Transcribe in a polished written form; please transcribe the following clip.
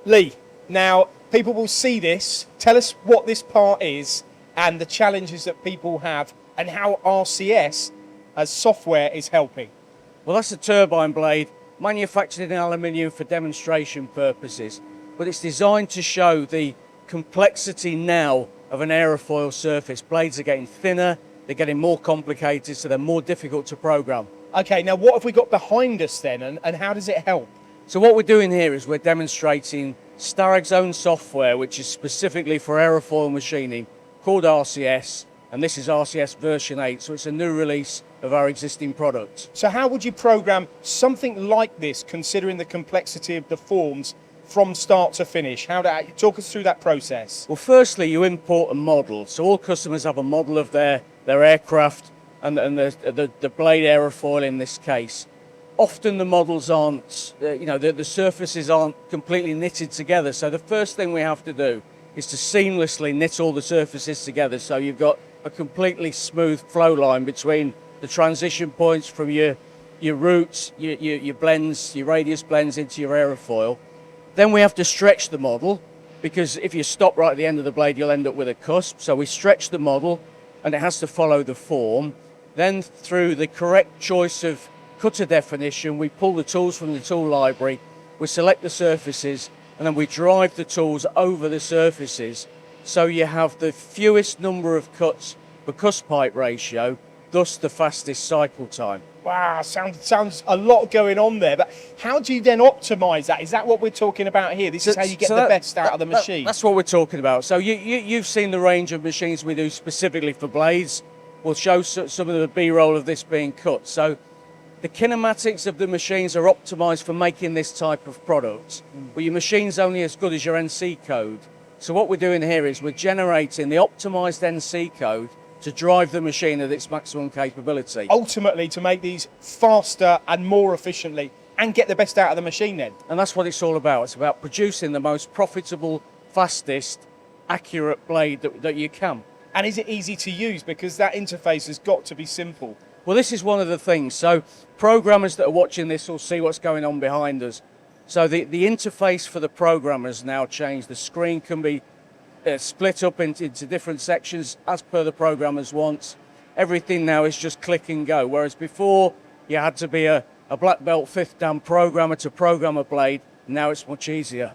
Lee, now people will see this. Tell us what this part is and the challenges that people have and how RCS as software is helping. Well, that's a turbine blade manufactured in aluminium for demonstration purposes, but it's designed to show the complexity now of an aerofoil surface. Blades are getting thinner, they're getting more complicated, so they're more difficult to program. Okay, now what have we got behind us then, and how does it help? So what we're doing here is we're demonstrating Starrag's own software, which is specifically for aerofoil machining, called RCS, and this is RCS version 8, so it's a new release of our existing product. So how would you program something like this, considering the complexity of the forms from start to finish? Talk us through that process. Well, firstly, you import a model. So all customers have a model of their aircraft and the blade aerofoil in this case. Often the models aren't, the surfaces aren't completely knitted together. So the first thing we have to do is to seamlessly knit all the surfaces together. So you've got a completely smooth flow line between the transition points from your roots, your blends, your radius blends into your aerofoil. Then we have to stretch the model, because if you stop right at the end of the blade, you'll end up with a cusp. So we stretch the model, and it has to follow the form. Then through the correct choice of cutter definition, we pull the tools from the tool library, we select the surfaces, and then we drive the tools over the surfaces, so you have the fewest number of cuts per cusp height ratio, thus the fastest cycle time. Wow, sounds a lot going on there, but how do you then optimize that? Is that what we're talking about here? This is how you get the best out of the machine? That's what we're talking about. So you've seen the range of machines we do specifically for blades. We'll show some of the B-roll of this being cut. So the kinematics of the machines are optimized for making this type of product, but your machine's only as good as your NC code. So what we're doing here is we're generating the optimized NC code to drive the machine at its maximum capability. Ultimately, to make these faster and more efficiently and get the best out of the machine then. And that's what it's all about. It's about producing the most profitable, fastest, accurate blade that you can. And is it easy to use? Because that interface has got to be simple. Well, this is one of the things. So programmers that are watching this will see what's going on behind us. So the interface for the programmers now changed. The screen can be split up into different sections as per the programmer's wants. Everything now is just click and go, whereas before you had to be a black belt 5th dan programmer to program a blade. Now it's much easier.